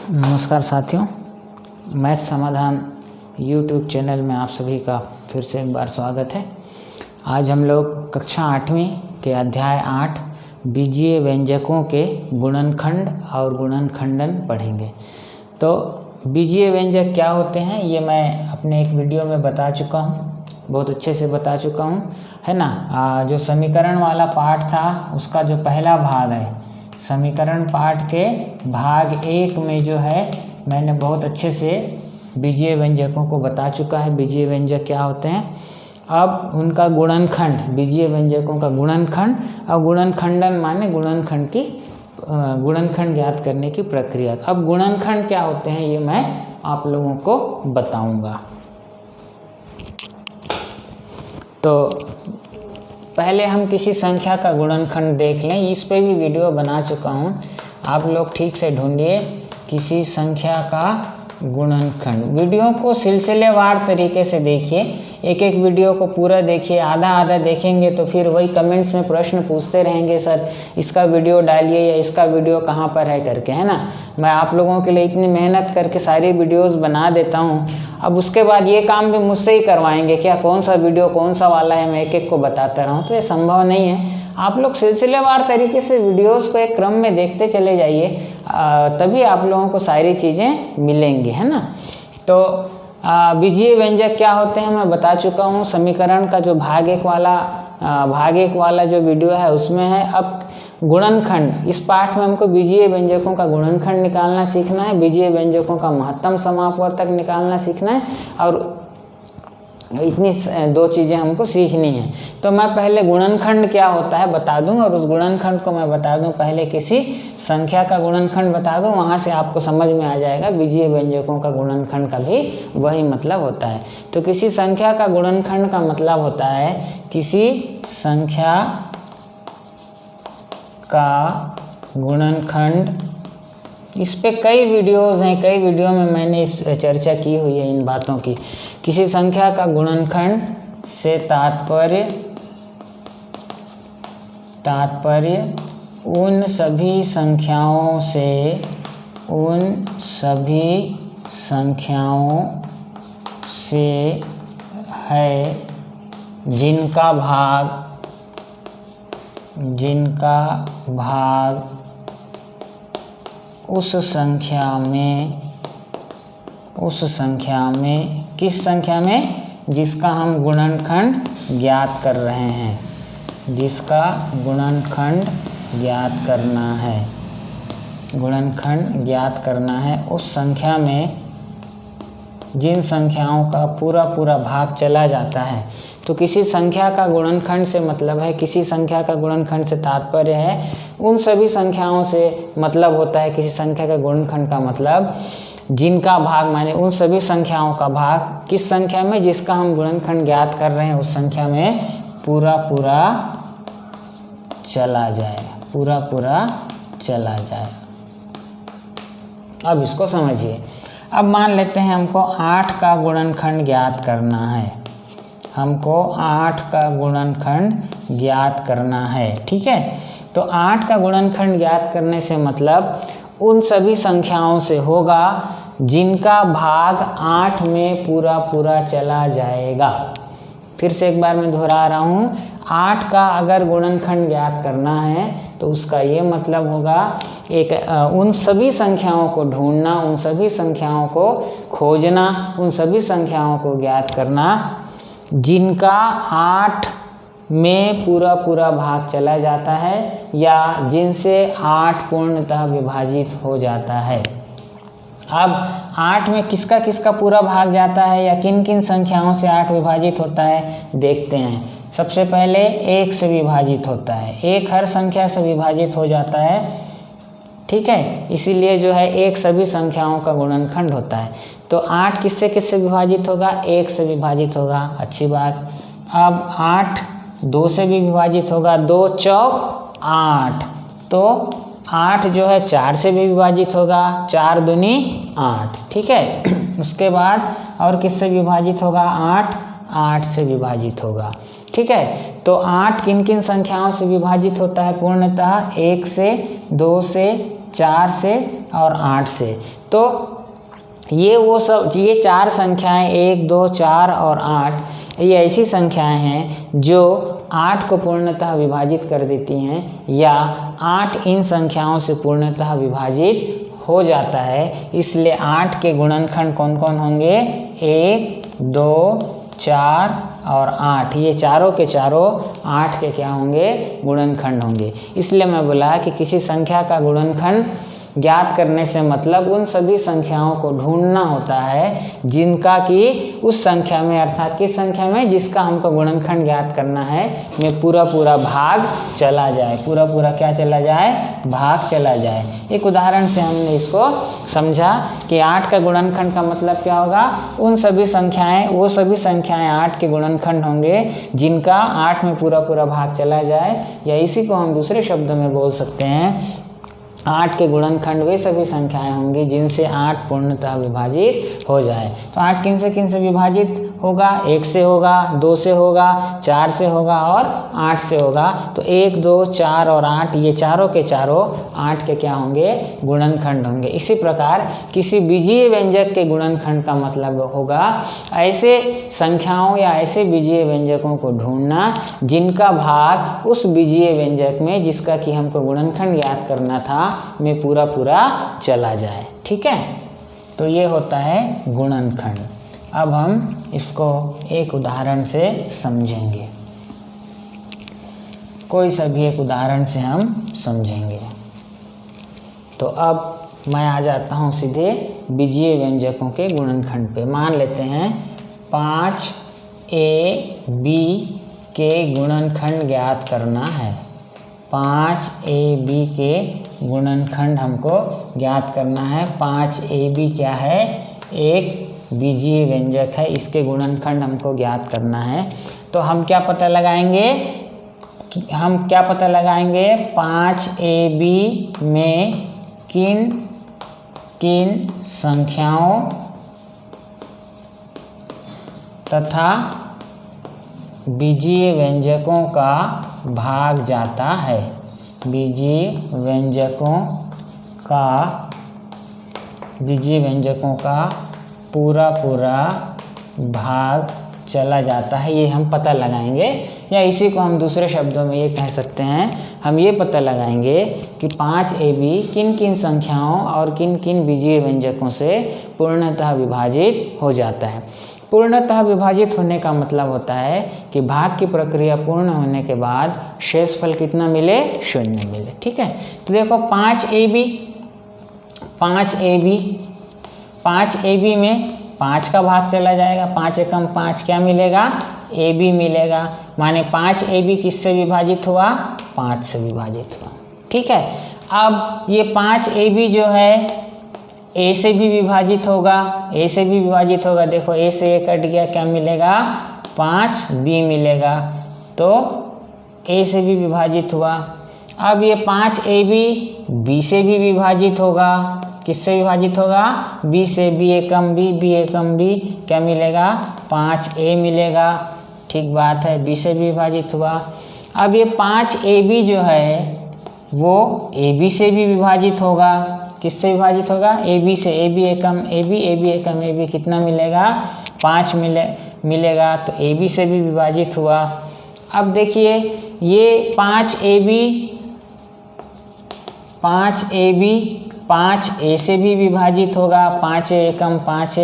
नमस्कार साथियों, मैथ समाधान यूट्यूब चैनल में आप सभी का फिर से एक बार स्वागत है। आज हम लोग कक्षा 8वीं के अध्याय 8 बीजीय व्यंजकों के गुणनखंड और गुणनखंडन पढ़ेंगे। तो बीजीय व्यंजक क्या होते हैं ये मैं अपने एक वीडियो में बता चुका हूँ, बहुत अच्छे से बता चुका हूँ, है ना। जो समीकरण वाला पार्ट था उसका जो पहला भाग है, समीकरण पाठ के भाग 1 में जो है मैंने बहुत अच्छे से बीजीय व्यंजकों को बता चुका है। बीजीय व्यंजक क्या होते हैं, अब उनका गुणनखंड, बीजीय व्यंजकों का गुणनखंड और गुणनखंडन माने गुणनखंड की गुणनखंड ज्ञात करने की प्रक्रिया। अब गुणनखंड क्या होते हैं ये मैं आप लोगों को बताऊंगा। तो पहले हम किसी संख्या का गुणनखंड देख लें। इस पे भी वीडियो बना चुका हूँ, आप लोग ठीक से ढूंढिए किसी संख्या का गुणनखंड। वीडियो को सिलसिलेवार तरीके से देखिए, एक एक वीडियो को पूरा देखिए। आधा आधा देखेंगे तो फिर वही कमेंट्स में प्रश्न पूछते रहेंगे, सर इसका वीडियो डालिए या इसका वीडियो कहाँ पर है करके, है ना। मैं आप लोगों के लिए इतनी मेहनत करके सारी वीडियोस बना देता हूँ, अब उसके बाद ये काम भी मुझसे ही करवाएंगे क्या, कौन सा वीडियो कौन सा वाला है मैं एक एक को बताता रहूँ, तो ये संभव नहीं है। आप लोग सिलसिलेवार तरीके से वीडियोस को एक क्रम में देखते चले जाइए, तभी आप लोगों को सारी चीज़ें मिलेंगी, है ना। तो बीजीय व्यंजक क्या होते हैं मैं बता चुका हूँ। समीकरण का जो भाग एक वाला जो वीडियो है उसमें है। अब गुणनखंड, इस पाठ में हमको बीजीय व्यंजकों का गुणनखंड निकालना सीखना है, बीजीय व्यंजकों का महत्तम समापवर्तक निकालना सीखना है, और इतनी दो चीज़ें हमको सीखनी है। तो मैं पहले गुणनखंड क्या होता है बता दूं, और उस गुणनखंड को मैं बता दूं, पहले किसी संख्या का गुणनखंड बता दूं, वहाँ से आपको समझ में आ जाएगा बीजीय व्यंजकों का गुणनखंड का भी वही मतलब होता है। तो किसी संख्या का गुणनखंड का मतलब होता है किसी संख्या का गुणनखंड। इस पे कई वीडियोस हैं, कई वीडियो में मैंने इस चर्चा की हुई है इन बातों की। किसी संख्या का गुणनखंड से तात्पर्य उन सभी संख्याओं से है जिनका भाग उस संख्या में किस संख्या में, जिसका हम गुणनखंड ज्ञात कर रहे हैं, जिसका गुणनखंड ज्ञात करना है, उस संख्या में जिन संख्याओं का पूरा भाग चला जाता है। तो किसी संख्या का गुणनखंड से मतलब है, किसी संख्या का गुणनखंड से तात्पर्य है उन सभी संख्याओं से मतलब होता है। किसी संख्या का गुणनखंड का मतलब जिनका भाग माने उन सभी संख्याओं का भाग किस संख्या में, जिसका हम गुणनखंड ज्ञात कर रहे हैं, उस संख्या में पूरा चला जाए। अब इसको समझिए। अब मान लेते हैं हमको 8 का गुणनखंड ज्ञात करना है, ठीक है। तो 8 का गुणनखंड ज्ञात करने से मतलब उन सभी संख्याओं से होगा जिनका भाग 8 में पूरा चला जाएगा। फिर से एक बार मैं दोहरा रहा हूँ, 8 का अगर गुणनखंड ज्ञात करना है तो उसका ये मतलब होगा उन सभी संख्याओं को ढूंढना, उन सभी संख्याओं को खोजना, उन सभी संख्याओं को ज्ञात करना जिनका 8 में पूरा भाग चला जाता है, या जिनसे 8 पूर्णतः विभाजित हो जाता है। अब 8 में किसका पूरा भाग जाता है, या किन किन संख्याओं से 8 विभाजित होता है देखते हैं। सबसे पहले 1 से विभाजित होता है, 1 हर संख्या से विभाजित हो जाता है, ठीक है। इसीलिए जो है 1 सभी संख्याओं का गुणनखंड होता है। तो 8 किससे विभाजित होगा, 1 से विभाजित होगा, अच्छी बात। अब 8 2 से भी विभाजित होगा, 2 चौक 8, तो 8 जो है 4 से भी विभाजित होगा, 4 दूनी 8, ठीक है। उसके बाद और किससे विभाजित होगा, 8 से विभाजित होगा, ठीक है। तो 8 किन किन संख्याओं से विभाजित होता है पूर्णतः, 1 से, 2 से, 4 से और 8 से। तो ये 4 संख्याएं 1, 2, 4 और 8 ये ऐसी संख्याएं हैं जो 8 को पूर्णतः विभाजित कर देती हैं या 8 इन संख्याओं से पूर्णतः विभाजित हो जाता है। इसलिए 8 के गुणनखंड कौन कौन होंगे? 1, 2, 4 और 8। ये चारों के चारों 8 के क्या होंगे? गुणनखंड होंगे। इसलिए मैं बोला कि किसी संख्या का गुणनखंड ज्ञात करने से मतलब उन सभी संख्याओं को ढूंढना होता है जिनका कि उस संख्या में, अर्थात किस संख्या में जिसका हमको गुणनखंड ज्ञात करना है, में पूरा पूरा भाग चला जाए। पूरा पूरा क्या चला जाए? भाग चला जाए। एक उदाहरण से हमने इसको समझा कि 8 का गुणनखंड का मतलब क्या होगा? उन सभी संख्याएं, वो सभी संख्याएं 8 के गुणनखंड होंगे जिनका 8 में पूरा पूरा भाग चला जाए, या इसी को हम दूसरे शब्दों में बोल सकते हैं 8 के गुणनखंड वे सभी संख्याएं होंगी जिनसे 8 पूर्णतः विभाजित हो जाए। तो 8 किन से विभाजित होगा? 1 से होगा, 2 से होगा, 4 से होगा और 8 से होगा। तो 1, 2, 4 और 8 ये चारों के चारों 8 के क्या होंगे? गुणनखंड होंगे। इसी प्रकार किसी बीजीय व्यंजक के गुणनखंड का मतलब होगा ऐसे संख्याओं या ऐसे बीजीय व्यंजकों को ढूंढना जिनका भाग उस बीजीय व्यंजक में, जिसका कि हमको गुणनखंड ज्ञात करना था, में पूरा पूरा चला जाए। ठीक है, तो ये होता है गुणनखंड। अब हम इसको एक उदाहरण से समझेंगे। कोई सा भी एक उदाहरण से हम समझेंगे। तो अब मैं आ जाता हूँ सीधे बीजीय व्यंजकों के गुणनखंड पे। मान लेते हैं 5ab के गुणनखंड ज्ञात करना है। 5ab के गुणनखंड हमको ज्ञात करना है। 5ab क्या है? एक बीजीय व्यंजक है, इसके गुणनखंड हमको ज्ञात करना है। तो हम क्या पता लगाएंगे? 5ab में किन किन संख्याओं तथा बीजीय व्यंजकों का भाग जाता है। बीजीय व्यंजकों का पूरा पूरा भाग चला जाता है, ये हम पता लगाएंगे। या इसी को हम दूसरे शब्दों में ये कह सकते हैं, हम ये पता लगाएंगे कि 5ab किन किन संख्याओं और किन किन बीजीय व्यंजकों से पूर्णतः विभाजित हो जाता है। पूर्णतः विभाजित होने का मतलब होता है कि भाग की प्रक्रिया पूर्ण होने के बाद शेषफल कितना मिले? 0 मिले। ठीक है, तो देखो 5ab में 5 का भाग चला जाएगा। 5 एकम 5 क्या मिलेगा? ab मिलेगा। माने 5ab किससे विभाजित हुआ? 5 से विभाजित हुआ। ठीक है, अब ये 5ab जो है a से भी विभाजित होगा। a से भी विभाजित होगा। देखो a से a कट गया, क्या मिलेगा? 5b मिलेगा। तो a से भी विभाजित हुआ। अब ये 5ab b से भी विभाजित होगा। किससे विभाजित होगा? b से। b एकम b क्या मिलेगा? 5a मिलेगा। ठीक बात है, b से भी विभाजित हुआ। अब ये 5ab जो है वो ab से भी विभाजित होगा। किससे विभाजित होगा? ab से। ab एकम ab कितना मिलेगा? 5 मिलेगा। तो ab से भी विभाजित हुआ। अब देखिए ये 5ab 5a से भी विभाजित होगा। 5 एकम 5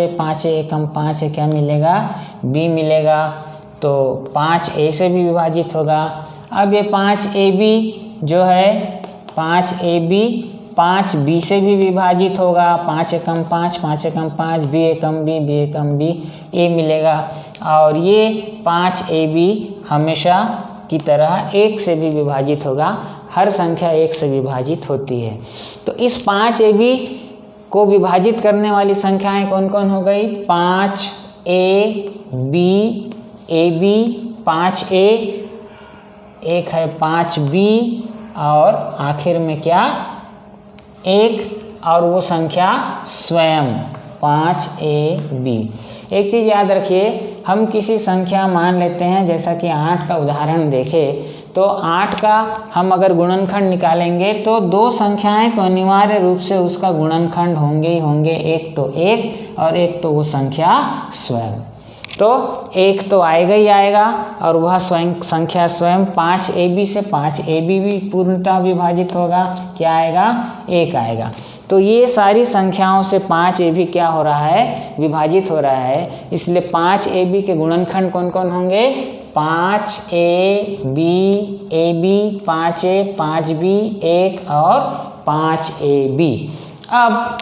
एकम 5 क्या मिलेगा? b मिलेगा। तो 5a से भी विभाजित होगा। अब ये 5ab जो है 5ab 5b से भी विभाजित होगा। 5 एकम 5 एकम 5 b एकम b a मिलेगा। और ये 5ab हमेशा की तरह 1 से भी विभाजित होगा। हर संख्या 1 से विभाजित होती है। तो इस 5ab को विभाजित करने वाली संख्याएं कौन कौन हो गई? 5ab 5a, एक है 5b और आखिर में क्या? 1 और वो संख्या स्वयं 5ab। एक चीज़ याद रखिए, हम किसी संख्या मान लेते हैं, जैसा कि 8 का उदाहरण देखें तो 8 का हम अगर गुणनखंड निकालेंगे तो 2 संख्याएं तो अनिवार्य रूप से उसका गुणनखंड होंगे ही होंगे, एक तो 1 और एक तो वो संख्या स्वयं। तो 1 तो आएगा ही आएगा और वह संख्या स्वयं 5ab से 5ab भी पूर्णतः विभाजित होगा, क्या आएगा, 1 आएगा। तो ये सारी संख्याओं से 5ab क्या हो रहा है, विभाजित हो रहा है, इसलिए 5ab के गुणनखंड कौन कौन होंगे, 5ab, ab, 5a, 5b, 1 और 5ab। अब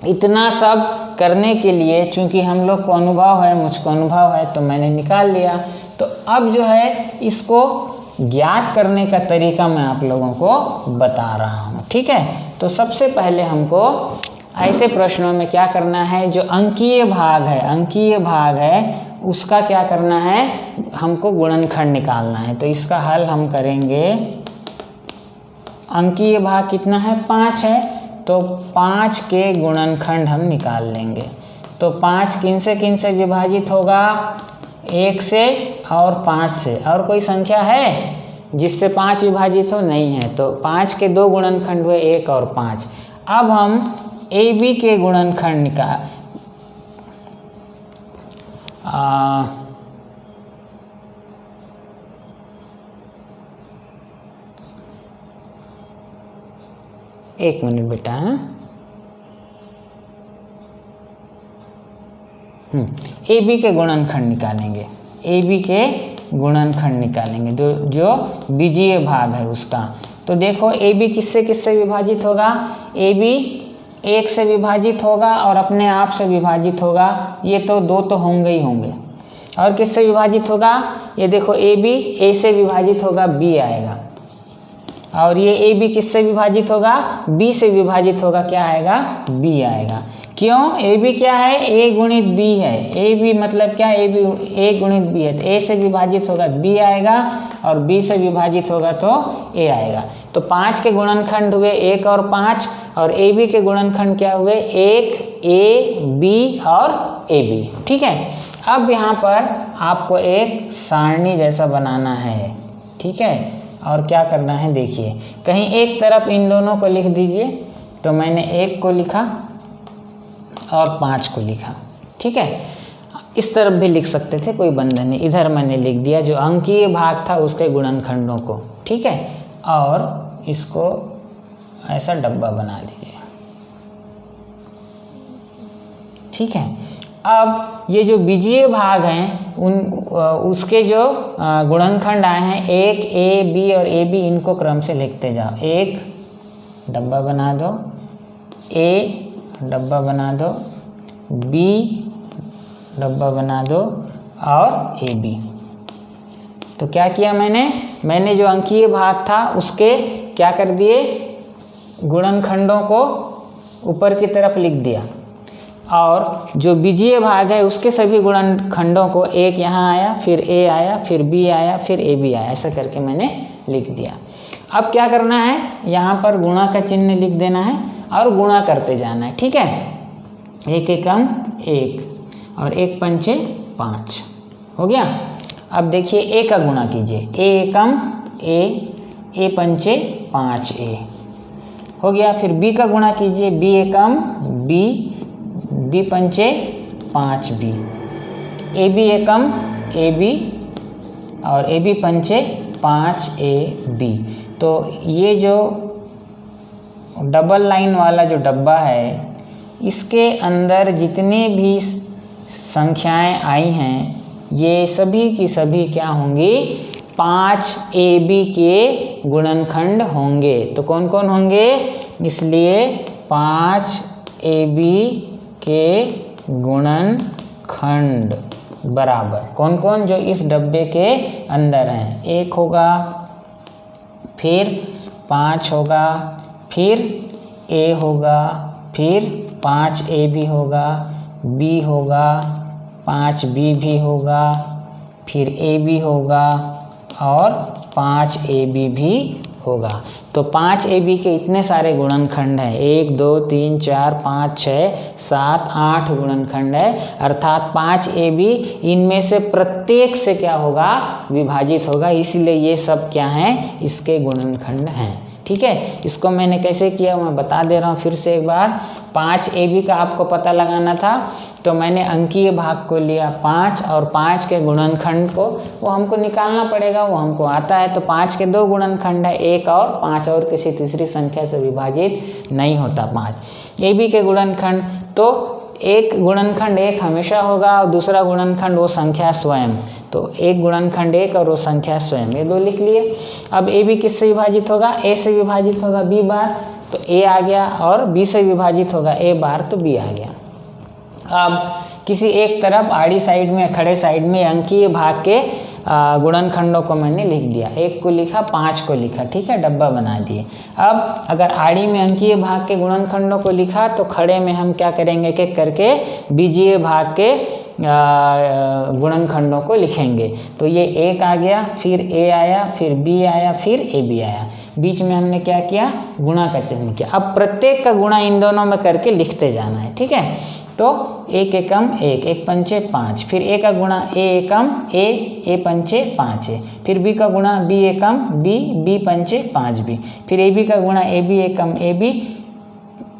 इतना सब करने के लिए चूंकि हम लोग को अनुभव है, मुझको अनुभव है, तो मैंने निकाल लिया। तो अब जो है इसको ज्ञात करने का तरीका मैं आप लोगों को बता रहा हूँ, ठीक है। तो सबसे पहले हमको ऐसे प्रश्नों में क्या करना है, जो अंकीय भाग है उसका क्या करना है, हमको गुणनखंड निकालना है। तो इसका हल हम करेंगे, अंकीय भाग कितना है, 5 है, तो 5 के गुणनखंड हम निकाल लेंगे। तो 5 किन से विभाजित होगा, 1 से और 5 से। और कोई संख्या है जिससे 5 विभाजित हो, नहीं है। तो 5 के 2 गुणनखंड हुए, 1 और 5। अब हम AB के गुणनखंड निकाल एक मिनट बेटा, AB के गुणनखंड निकालेंगे, AB के गुणनखंड निकालेंगे जो बीजीय भाग है उसका। तो देखो AB किससे विभाजित होगा, AB 1 से विभाजित होगा और अपने आप से विभाजित होगा, ये तो 2 तो होंगे ही होंगे। और किससे विभाजित होगा, ये देखो AB A से विभाजित होगा, B आएगा। और ये AB किससे विभाजित होगा, B से विभाजित होगा, क्या आएगा, B आएगा। क्यों, AB क्या है, A गुणित B है। AB मतलब क्या, A गुणित B है, तो A से विभाजित होगा B आएगा और B से विभाजित होगा तो A आएगा। तो 5 के गुणनखंड हुए 1 और 5 और AB के गुणनखंड क्या हुए, 1 A B और AB, ठीक है। अब यहाँ पर आपको एक सारणी जैसा बनाना है, ठीक है। और क्या करना है, देखिए कहीं एक तरफ इन दोनों को लिख दीजिए। तो मैंने 1 को लिखा और 5 को लिखा, ठीक है। इस तरफ भी लिख सकते थे, कोई बंधन नहीं। इधर मैंने लिख दिया जो अंकीय भाग था उसके गुणनखंडों को, ठीक है। और इसको ऐसा डब्बा बना दीजिए, ठीक है। अब ये जो बीजीय भाग हैं उसके जो गुणनखंड आए हैं, 1 A B और AB, इनको क्रम से लिखते जाओ। 1 डब्बा बना दो, A डब्बा बना दो, B डब्बा बना दो और AB। तो क्या किया मैंने जो अंकीय भाग था उसके क्या कर दिए, गुणनखंडों को ऊपर की तरफ लिख दिया। और जो बीजीय भाग है उसके सभी गुणनखंडों को, 1 यहाँ आया, फिर A आया, फिर B आया, फिर AB आया, ऐसा करके मैंने लिख दिया। अब क्या करना है, यहाँ पर गुणा का चिन्ह लिख देना है और गुणा करते जाना है, ठीक है। 1 एकम 1 और 1 पंचे 5 हो गया। अब देखिए A का गुणा कीजिए, A एकम A, A पंचे 5A हो गया। फिर B का गुणा कीजिए, B एकम B, B पंचे 5B, AB एकम AB और AB पंचे 5AB। तो ये जो डबल लाइन वाला जो डब्बा है, इसके अंदर जितनी भी संख्याएं आई हैं ये सभी की सभी क्या होंगी, 5AB के गुणनखंड होंगे। तो कौन कौन होंगे, इसलिए 5AB के गुणनखंड बराबर कौन कौन, जो इस डब्बे के अंदर हैं, 1 होगा, फिर 5 होगा, फिर A होगा, फिर 5AB होगा, B होगा, 5B भी होगा, फिर AB होगा और 5AB भी होगा। तो 5AB के इतने सारे गुणनखंड हैं, 1 2 3 4 5 6 7 8 गुणनखंड है, अर्थात 5AB इनमें से प्रत्येक से क्या होगा, विभाजित होगा, इसलिए ये सब क्या हैं, इसके गुणनखंड हैं। ठीक है, इसको मैंने कैसे किया मैं बता दे रहा हूँ फिर से एक बार। 5AB का आपको पता लगाना था, तो मैंने अंकीय भाग को लिया 5 और 5 के गुणनखंड को वो हमको निकालना पड़ेगा, वो हमको आता है। तो 5 के 2 गुणनखंड है, 1 और 5, और किसी तीसरी संख्या से विभाजित नहीं होता 5। AB के गुणनखंड, तो एक गुणनखंड 1 हमेशा होगा और दूसरा गुणनखंड वो संख्या स्वयं, तो एक गुणनखंड 1 और वो संख्या स्वयं, ये 2 लिख लिए। अब AB किससे विभाजित होगा, A से विभाजित होगा B बार, तो A आ गया, और B से विभाजित होगा A बार, तो B आ गया। अब किसी एक तरफ आड़ी साइड में, खड़े साइड में अंकीय भाग के गुणनखंडों को मैंने लिख दिया, 1 को लिखा 5 को लिखा, ठीक है, डब्बा बना दिए। अब अगर आड़ी में अंकीय भाग के गुणनखंडों को लिखा, तो खड़े में हम क्या करेंगे, एक एक करके बीजीय भाग के गुणनखंडों को लिखेंगे। तो ये 1 आ गया, फिर A आया, फिर B आया, फिर AB आया, बीच में हमने क्या किया, गुणा का चिन्ह किया। अब प्रत्येक का गुणा इन दोनों में करके लिखते जाना है। ठीक है, तो 1 एकम 1, 1 पंचे 5, फिर A का गुणा A एकम A, A पंचे 5 है, फिर B का गुणा B एकम B, B पंचे 5 B, फिर AB का गुणा AB एकम AB,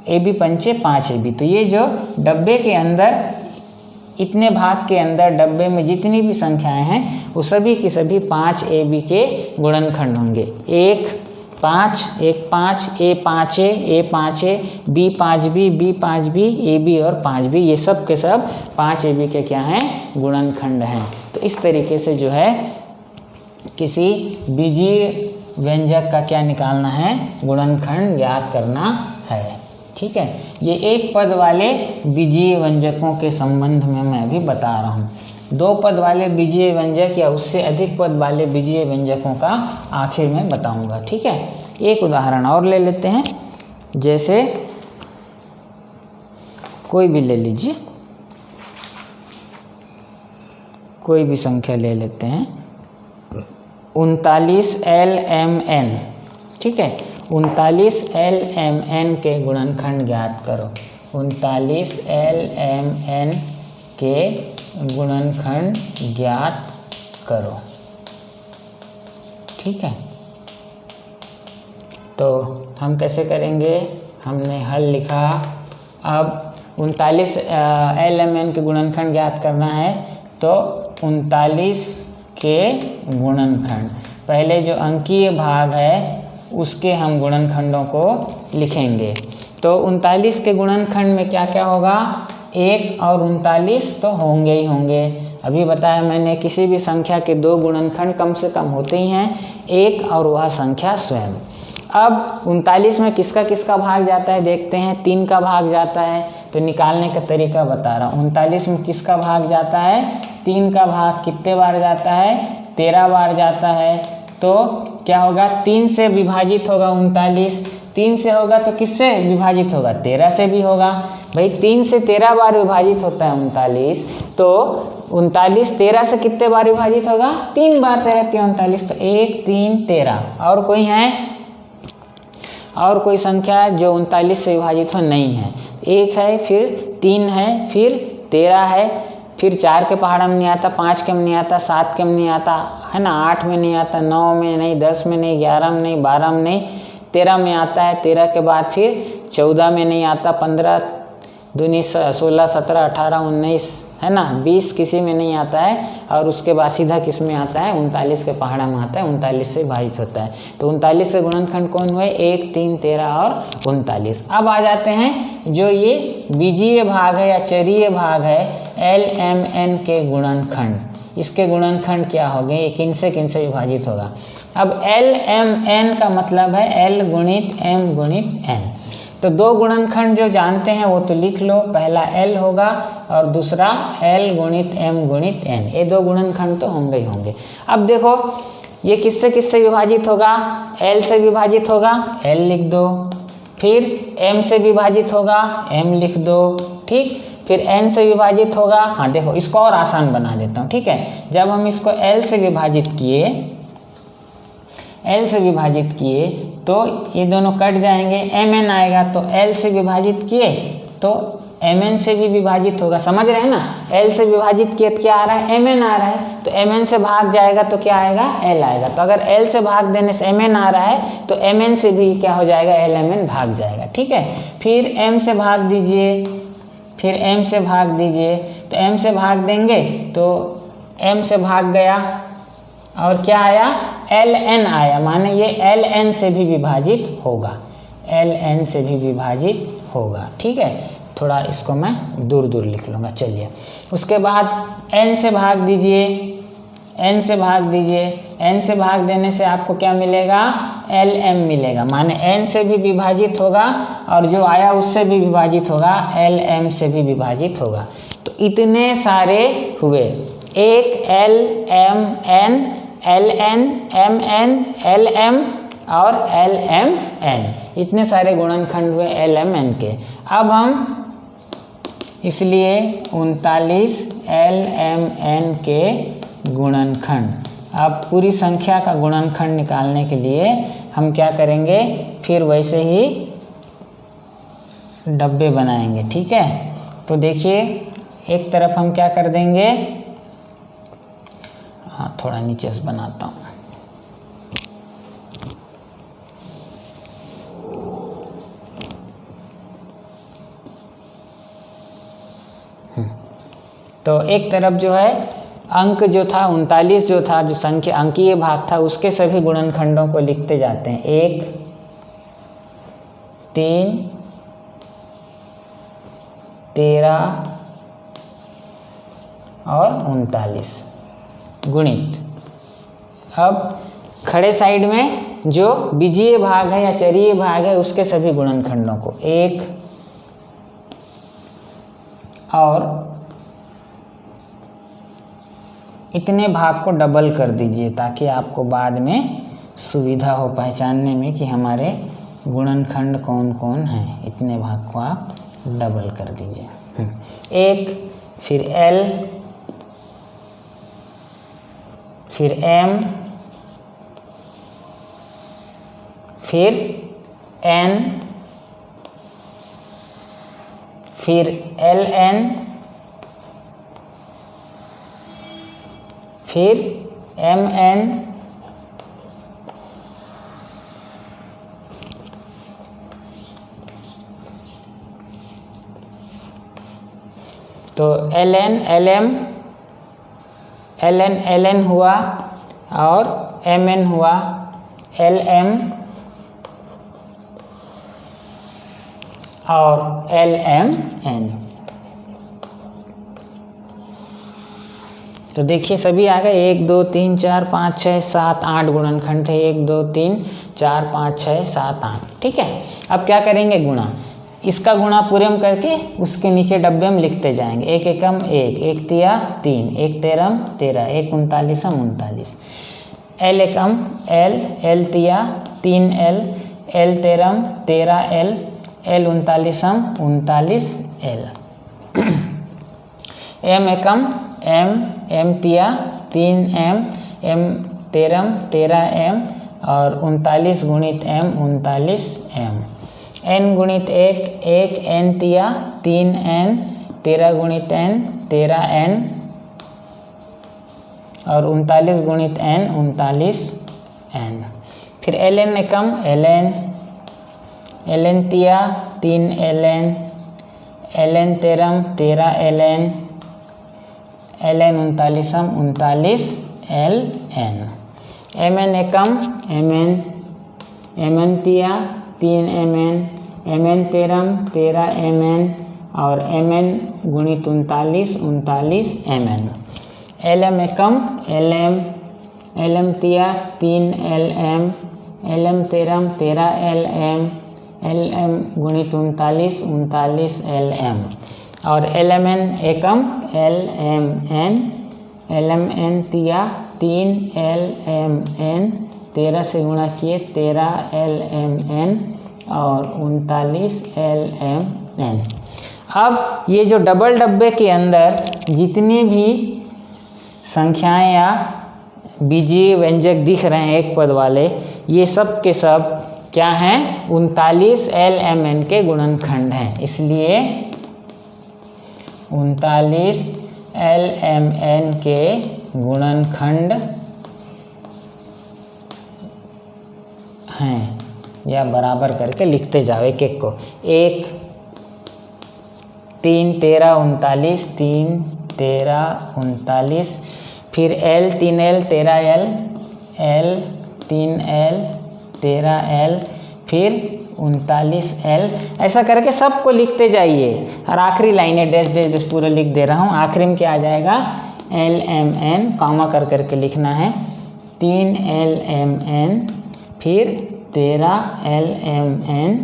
AB पंचे 5 AB। तो ये जो डब्बे के अंदर, इतने भाग के अंदर डब्बे में जितनी भी संख्याएं हैं वो सभी की सभी 5AB के गुणनखंड होंगे। 1 5, 1 5, A 5 है, A 5 है, B 5B, B 5B, AB और 5B, ये सब के सब 5AB के क्या हैं, गुणनखंड हैं। तो इस तरीके से जो है किसी बीजीय व्यंजक का क्या निकालना है, गुणनखंड ज्ञात करना है। ठीक है, ये एक पद वाले बीजीय व्यंजकों के संबंध में मैं अभी बता रहा हूँ। 2 पद वाले बीजीय व्यंजक या उससे अधिक पद वाले बीजीय व्यंजकों का आखिर में बताऊंगा। ठीक है, एक उदाहरण और ले लेते हैं, जैसे कोई भी ले लीजिए, कोई भी संख्या ले लेते हैं, 39 LMN। ठीक है, 39 LMN के गुणनखंड ज्ञात करो। 39 LMN के गुणनखंड ज्ञात करो। ठीक है, तो हम कैसे करेंगे, हमने हल लिखा। अब 39 LMN के गुणनखंड ज्ञात करना है, तो 39 के गुणनखंड, पहले जो अंकीय भाग है उसके हम गुणनखंडों को लिखेंगे। तो 39 के गुणनखंड में क्या क्या होगा, 1 और 39 तो होंगे ही होंगे। अभी बताया मैंने, किसी भी संख्या के 2 गुणनखंड कम से कम होते ही हैं, 1 और वह संख्या स्वयं। अब 39 में किसका किसका भाग जाता है देखते हैं, 3 का भाग जाता है। तो निकालने का तरीका बता रहा हूँ। 39 में किसका भाग जाता है, 3 का भाग कितने बार जाता है, 13 बार जाता है। तो क्या होगा, 3 से विभाजित होगा 39, 3 से होगा तो किससे विभाजित होगा, 13 से भी होगा। भाई 3 से 13 बार विभाजित होता है 39, तो 39 13 से कितने बार विभाजित होगा, 3 बार 13 39, तो 1 3 13। और कोई है, और कोई संख्या जो 39 से विभाजित हो, नहीं है। 1 है, फिर 3 है, फिर 13 है, फिर 4 के पहाड़ा में नहीं आता, 5 के में नहीं आता, 7 के में नहीं आता, है ना, 8 में नहीं आता, 9 में नहीं, 10 में नहीं, 11 में नहीं, 12 में नहीं, 13 में आता है। 13 के बाद फिर 14 में नहीं आता, 15 दूनी 16 17 18 19, है ना, 20 किसी में नहीं आता है। और उसके बाद सीधा किस में आता है, 39 के पहाड़ा में आता है, 39 से विभाजित होता है। तो 39 के गुणनखंड कौन हुए, 1 3 13 और 39। अब आ जाते हैं जो ये बीजीय भाग है या चरीय भाग है, LMN के गुणनखंड। इसके गुणनखंड क्या हो गए, किनसे किनसे विभाजित होगा। अब LMN का मतलब है L गुणित M गुणित N। तो 2 गुणनखंड जो जानते हैं वो तो लिख लो, पहला L होगा और दूसरा L गुणित M गुणित N। ये 2 गुणनखंड तो होंगे ही होंगे। अब देखो ये किससे किससे विभाजित होगा, L से विभाजित होगा, L लिख दो, फिर M से विभाजित होगा, M लिख दो, ठीक, फिर N से विभाजित होगा। हाँ देखो, इसको और आसान बना देता हूँ। ठीक है, जब हम इसको L से विभाजित किए L से विभाजित किए तो ये दोनों कट जाएंगे, mn आएगा, तो L से विभाजित किए तो mn से भी विभाजित होगा, समझ रहे हैं ना। L से विभाजित किए तो क्या आ रहा है, mn आ रहा है, तो mn से भाग जाएगा तो क्या आएगा, L आएगा। तो अगर L से भाग देने से mn आ रहा है तो mn से भी क्या हो जाएगा, LMN भाग जाएगा, ठीक है। फिर m से भाग दीजिए, फिर m से भाग दीजिए, तो m से भाग देंगे तो m से भाग गया और क्या आया, ln आया, माने ये ln से भी विभाजित होगा, ln से भी विभाजित होगा, ठीक है। थोड़ा इसको मैं दूर दूर लिख लूँगा, चलिए। उसके बाद n से भाग दीजिए, n से भाग दीजिए, n से भाग देने से आपको क्या मिलेगा, lm मिलेगा, माने n से भी विभाजित होगा और जो आया उससे भी विभाजित होगा, lm से भी विभाजित होगा। तो इतने सारे हुए, एक l m n ln mn lm और lmn, इतने सारे गुणनखंड हुए lmn के। अब हम इसलिए 39 lmn के गुणनखंड, अब पूरी संख्या का गुणनखंड निकालने के लिए हम क्या करेंगे, फिर वैसे ही डब्बे बनाएंगे, ठीक है। तो देखिए एक तरफ हम क्या कर देंगे, हाँ थोड़ा नीचे से बनाता हूँ, तो एक तरफ जो है अंक जो था 39 जो था, जो संख्या अंकीय भाग था, उसके सभी गुणनखंडों को लिखते जाते हैं, 1 3 13 और 39 गुणित। अब खड़े साइड में जो बीजीय भाग है या चरीय भाग है उसके सभी गुणनखंडों को 1 और इतने भाग को डबल कर दीजिए ताकि आपको बाद में सुविधा हो पहचानने में कि हमारे गुणनखंड कौन कौन हैं। इतने भाग को आप डबल कर दीजिए, 1 फिर L फिर M फिर N फिर LN फिर MN तो LN LM LN हुआ और MN हुआ, LM और LMN। तो देखिए सभी आ गए, 1 2 3 4 5 6 7 8 गुणनखंड थे, 1 2 3 4 5 6 7 8, ठीक है। अब क्या करेंगे, गुणा, इसका गुणा पूरे में करके उसके नीचे डब्बे में लिखते जाएंगे, 1 एकम 1, 1 तिया 3, 1 तेरम 13, 1 39 39, L एकम L, L तिया 3L, L तेरम 13L, L 39 39L, M एकम M, M तिया 3M, M तेरम 13M और 39 गुणित M 39M, N गुणित 1 1, N तिया 3N, 13 गुणित N 13N और 39 गुणित N 39N। फिर LN एकम LN, LN तिया 3LN, LN तेरम 13LN, LN 39 LN। MN एकम MN, MN तिया 3MN, MN तेरम 13MN और MN गुणित 39 MN। LM एकम LM, LM तिया 3LM, LM तेरम 13LM, LM गुणित 39 LM और LMN एकम LMN, LMN तिया 3LMN, 13 से गुणा किए 13LMN और 39 LMN। अब ये जो डबल डब्बे के अंदर जितनी भी संख्याएं या बीजीय व्यंजक दिख रहे हैं एक पद वाले, ये सब के सब क्या हैं? 39 LMN के गुणनखंड हैं। इसलिए 39 LMN के गुणनखंड हैं, या बराबर करके लिखते जाओ एक एक को। 1 3 13 39, 3 13 39, फिर L 3L 13L, L 3L 13L, फिर 39L, ऐसा करके सबको लिखते जाइए। और आखिरी लाइन है डैश डैश डैश पूरा लिख दे रहा हूँ। आखिरी में क्या आ जाएगा? LMN, कामा कर करके लिखना है। 3 LMN, फिर 13 LMN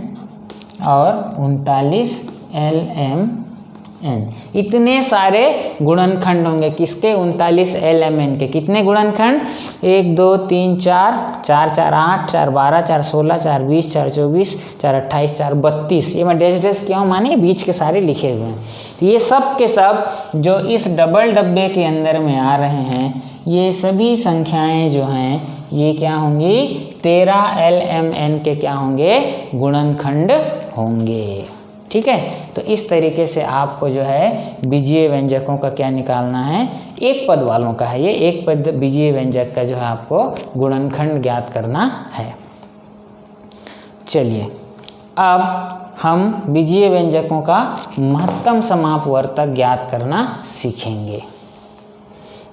और 39 LMN। इतने सारे गुणनखंड होंगे किसके? 39 LMN के। कितने गुणनखंड? 1 2 3 4, 4 4 8, 4 12, 4 16, 4 20, 4 24, 4 28, 4 32। ये मैं डैश डैश किया हूँ, माने बीच के सारे लिखे हुए हैं। ये सब के सब जो इस डबल डब्बे के अंदर में आ रहे हैं, ये सभी संख्याएं जो हैं ये क्या होंगी? 13 LMN के क्या होंगे? गुणनखंड होंगे। ठीक है, तो इस तरीके से आपको जो है बीजीय व्यंजकों का क्या निकालना है? एक पद वालों का है ये, एक पद बीजीय व्यंजक का जो है आपको गुणनखंड ज्ञात करना है। चलिए अब हम बीजीय व्यंजकों का महत्तम समापवर्तक ज्ञात करना सीखेंगे।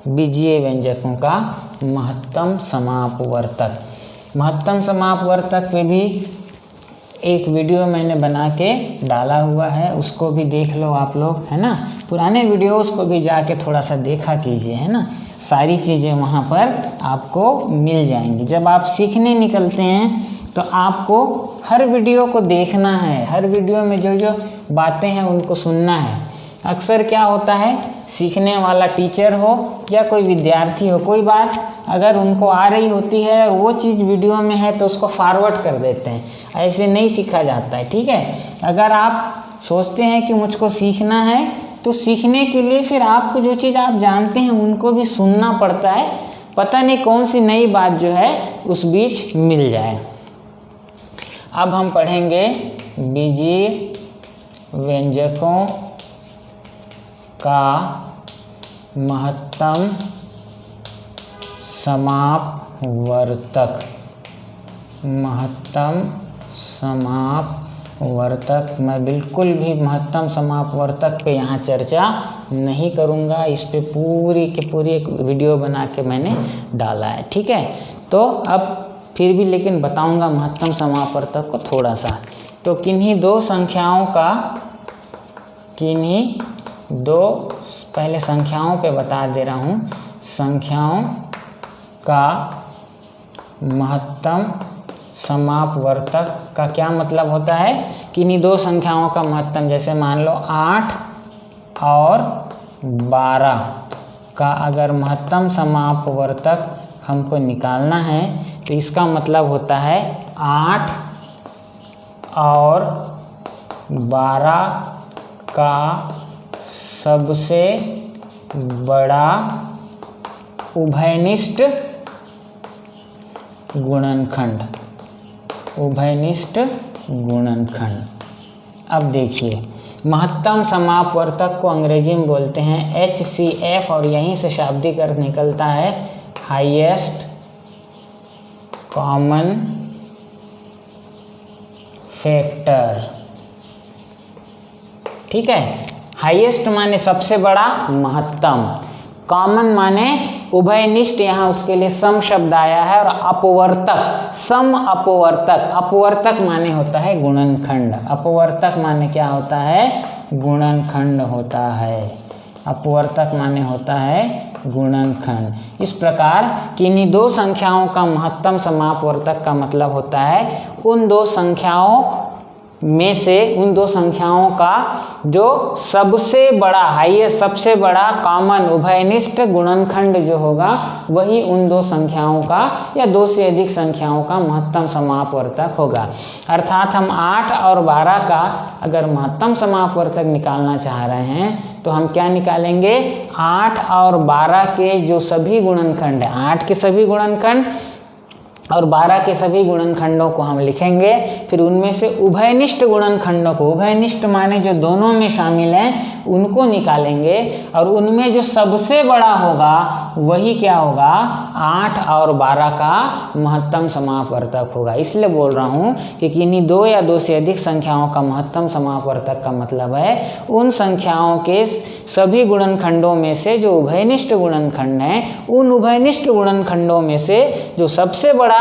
बीजीय व्यंजकों का महत्तम समापवर्तक, महत्तम समापवर्तक पे भी एक वीडियो मैंने बना के डाला हुआ है, उसको भी देख लो आप लोग, है ना। पुराने वीडियोस को भी जाके थोड़ा सा देखा कीजिए, है ना। सारी चीज़ें वहाँ पर आपको मिल जाएंगी। जब आप सीखने निकलते हैं तो आपको हर वीडियो को देखना है, हर वीडियो में जो जो बातें हैं उनको सुनना है। अक्सर क्या होता है, सीखने वाला टीचर हो या कोई विद्यार्थी हो, कोई बात अगर उनको आ रही होती है और वो चीज़ वीडियो में है तो उसको फॉरवर्ड कर देते हैं। ऐसे नहीं सीखा जाता है, ठीक है। अगर आप सोचते हैं कि मुझको सीखना है तो सीखने के लिए फिर आपको जो चीज़ आप जानते हैं उनको भी सुनना पड़ता है, पता नहीं कौन सी नई बात जो है उस बीच मिल जाए। अब हम पढ़ेंगे बीजीय व्यंजकों का महत्तम समापवर्तक। महत्तम समापवर्तक, मैं बिल्कुल भी महत्तम समापवर्तक पे यहाँ चर्चा नहीं करूँगा। इस पे पूरी की पूरी एक वीडियो बना के मैंने डाला है, ठीक है। तो अब फिर भी लेकिन बताऊँगा महत्तम समापवर्तक को थोड़ा सा। तो किन्हीं दो संख्याओं का, किन्हीं दो, पहले संख्याओं पे बता दे रहा हूँ, संख्याओं का महत्तम समापवर्तक का क्या मतलब होता है? किन्हीं दो संख्याओं का महत्तम, जैसे मान लो 8 और 12 का अगर महत्तम समापवर्तक हमको निकालना है तो इसका मतलब होता है 8 और 12 का सबसे बड़ा उभयनिष्ठ गुणनखंड। उभयनिष्ठ गुणनखंड। अब देखिए, महत्तम समापवर्तक को अंग्रेजी में बोलते हैं HCF, और यहीं से शाब्दिक अर्थ निकलता है हाईएस्ट कॉमन फैक्टर। ठीक है, हाईएस्ट माने सबसे बड़ा, महत्तम, कॉमन माने उभयनिष्ठ, यहाँ उसके लिए सम शब्द आया है, और अपवर्तक, सम अपवर्तक, अपवर्तक माने होता है गुणनखंड। अपवर्तक माने क्या होता है? गुणनखंड होता है। अपवर्तक माने होता है गुणनखंड। इस प्रकार किन्हीं दो संख्याओं का महत्तम समापवर्तक का मतलब होता है उन दो संख्याओं में से उन दो संख्याओं का जो सबसे बड़ा हाईएस्ट सबसे बड़ा कॉमन उभयनिष्ठ गुणनखंड जो होगा वही उन दो संख्याओं का या दो से अधिक संख्याओं का महत्तम समापवर्तक होगा। अर्थात हम 8 और 12 का अगर महत्तम समापवर्तक निकालना चाह रहे हैं तो हम क्या निकालेंगे, 8 और 12 के जो सभी गुणनखंड है, 8 के सभी गुणनखंड और 12 के सभी गुणनखंडों को हम लिखेंगे, फिर उनमें से उभयनिष्ठ गुणनखंडों को, उभयनिष्ठ माने जो दोनों में शामिल हैं, उनको निकालेंगे और उनमें जो सबसे बड़ा होगा वही क्या होगा, 8 और 12 का महत्तम समापवर्तक होगा। इसलिए बोल रहा हूँ कि किन्हीं दो या दो से अधिक संख्याओं का महत्तम समापवर्तक का मतलब है उन संख्याओं के सभी गुणनखंडों में से जो उभयनिष्ठ गुणनखंड हैं, उन उभयनिष्ठ गुणनखंडों में से जो सबसे बड़ा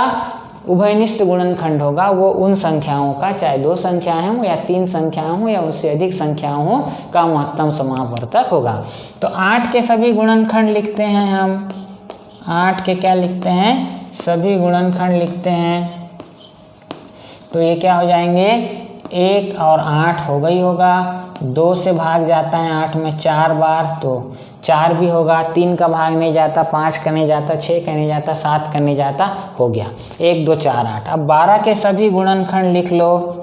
उभयनिष्ठ गुणनखंड होगा वो उन संख्याओं का, चाहे 2 संख्याएं हों या 3 संख्याएं हों या उससे अधिक संख्याओं हों, का महत्तम समापवर्तक होगा। तो 8 के सभी गुणनखंड लिखते हैं हम, 8 के क्या लिखते हैं, सभी गुणनखंड लिखते हैं। तो ये क्या हो जाएंगे, 1 और 8 होगा ही होगा, 2 से भाग जाता है 8 में 4 बार तो 4 भी होगा, 3 का भाग नहीं जाता, 5 का नहीं जाता, 6 का नहीं जाता, 7 का नहीं जाता, हो गया 1 2 4 8। अब 12 के सभी गुणनखंड लिख लो,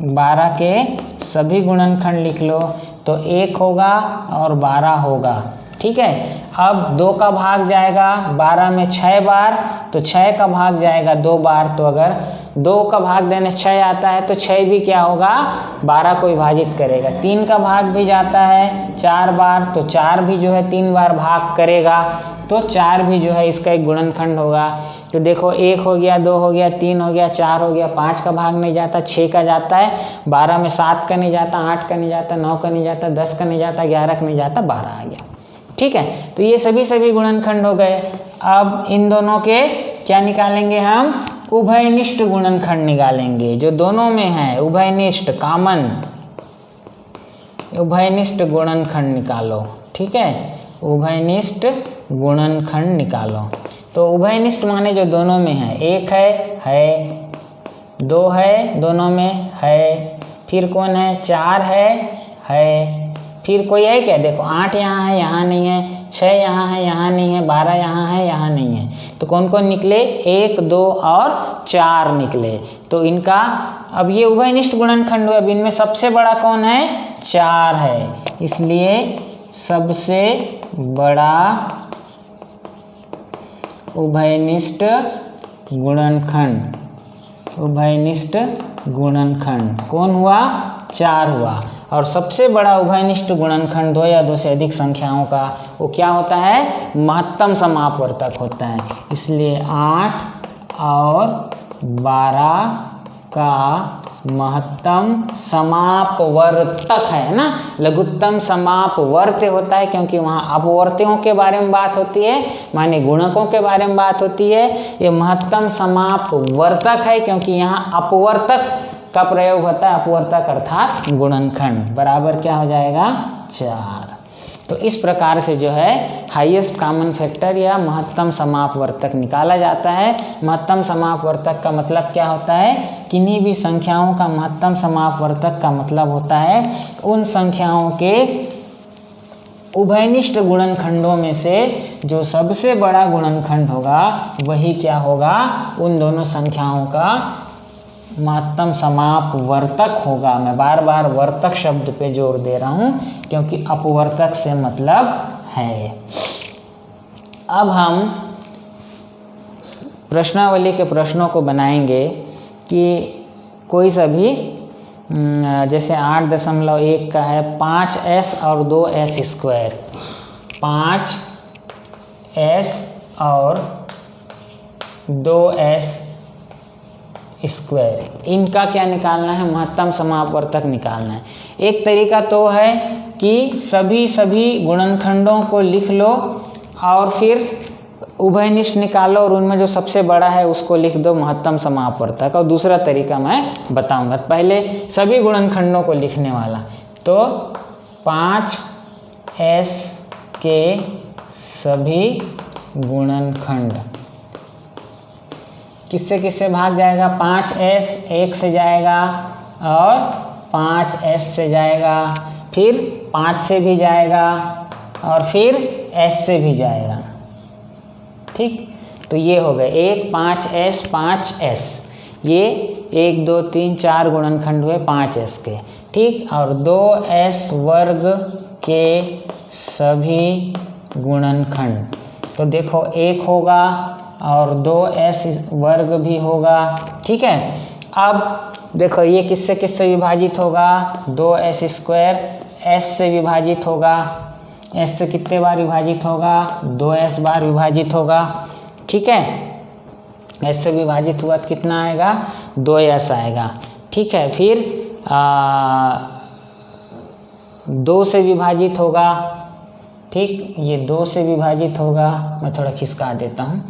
12 के सभी गुणनखंड लिख लो, तो 1 होगा और 12 होगा, ठीक है। अब 2 का भाग जाएगा 12 में 6 बार, तो 6 का भाग जाएगा 2 बार, तो अगर 2 का भाग देने 6 आता है तो 6 भी क्या होगा, 12 को विभाजित करेगा। 3 का भाग भी जाता है 4 बार, तो 4 भी जो है 3 बार भाग करेगा, तो 4 भी जो है इसका एक गुणनखंड होगा। तो देखो 1 हो गया, 2 हो गया, 3 हो गया, 4 हो गया, 5 का भाग नहीं जाता, 6 का जाता है, 12 में 7 का नहीं जाता, 8 का नहीं जाता, 9 का नहीं जाता, 10 का नहीं जाता, 11 का नहीं जाता, 12 आ गया, ठीक है। तो ये सभी गुणनखंड हो गए। अब इन दोनों के क्या निकालेंगे हम, उभयनिष्ठ गुणनखंड निकालेंगे, जो दोनों में है उभयनिष्ठ कॉमन उभयनिष्ठ गुणनखंड निकालो, ठीक है, उभयनिष्ठ गुणनखंड निकालो। तो उभयनिष्ठ माने जो दोनों में है, 1 है, 2 है, दोनों में है, फिर कौन है, 4 है, फिर कोई है क्या, देखो 8 यहाँ है, यहाँ नहीं है, 6 यहाँ है, यहाँ नहीं है, 12 यहाँ है, यहाँ नहीं है, तो कौन कौन निकले, 1 2 और 4 निकले। तो इनका अब ये उभयनिष्ठ गुणनखंड हुआ, अब इनमें सबसे बड़ा कौन है, 4 है, इसलिए सबसे बड़ा उभयनिष्ठ गुणनखंड कौन हुआ, 4 हुआ। और सबसे बड़ा उभयनिष्ठ गुणनखंड 2 या 2 से अधिक संख्याओं का वो क्या होता है, महत्तम समापवर्तक होता है। इसलिए 8 और 12 का महत्तम समापवर्तक है ना, लघुत्तम समापवर्त्य होता है क्योंकि वहाँ अपवर्त्यों के बारे में बात होती है, माने गुणकों के बारे में बात होती है। ये महत्तम समापवर्तक है क्योंकि यहाँ अपवर्तक का प्रयोग होता है, अपवर्तक अर्थात गुणनखंड, बराबर क्या हो जाएगा, 4। तो इस प्रकार से जो है हाईएस्ट कॉमन फैक्टर या महत्तम समापवर्तक निकाला जाता है। महत्तम समापवर्तक का मतलब क्या होता है, किन्हीं भी संख्याओं का महत्तम समापवर्तक का मतलब होता है उन संख्याओं के उभयनिष्ठ गुणनखंडों में से जो सबसे बड़ा गुणनखंड होगा वही क्या होगा, उन दोनों संख्याओं का महत्तम समापवर्तक होगा। मैं बार बार वर्तक शब्द पे जोर दे रहा हूँ क्योंकि अपवर्तक से मतलब है। अब हम प्रश्नावली के प्रश्नों को बनाएंगे कि कोई सा भी जैसे 8.1 का है 5s और 2s स्क्वायर, 5s और 2s स्क्वायर, इनका क्या निकालना है, महत्तम समापवर्तक निकालना है। एक तरीका तो है कि सभी गुणनखंडों को लिख लो और फिर उभयनिष्ठ निकालो और उनमें जो सबसे बड़ा है उसको लिख दो महत्तम समापवर्तक, और दूसरा तरीका मैं बताऊंगा। पहले सभी गुणनखंडों को लिखने वाला, तो 5s के सभी गुणनखंड किससे किससे भाग जाएगा, 5s 1 से जाएगा, और 5s से जाएगा, फिर 5 से भी जाएगा और फिर s से भी जाएगा। ठीक, तो ये हो गए 1 5s 5s, ये 1 2 3 4 गुणनखंड हुए 5s के। ठीक, और 2s वर्ग के सभी गुणनखंड, तो देखो 1 होगा और 2s वर्ग भी होगा। ठीक है, अब देखो ये किससे किससे विभाजित होगा, 2s स्क्वायर s से विभाजित होगा, s से कितने बार विभाजित होगा, 2s बार विभाजित होगा। ठीक है, s से विभाजित हुआ तो कितना आएगा, 2s आएगा। ठीक है, फिर 2 से विभाजित होगा। ठीक, ये 2 से विभाजित होगा, मैं थोड़ा खिसका देता हूँ,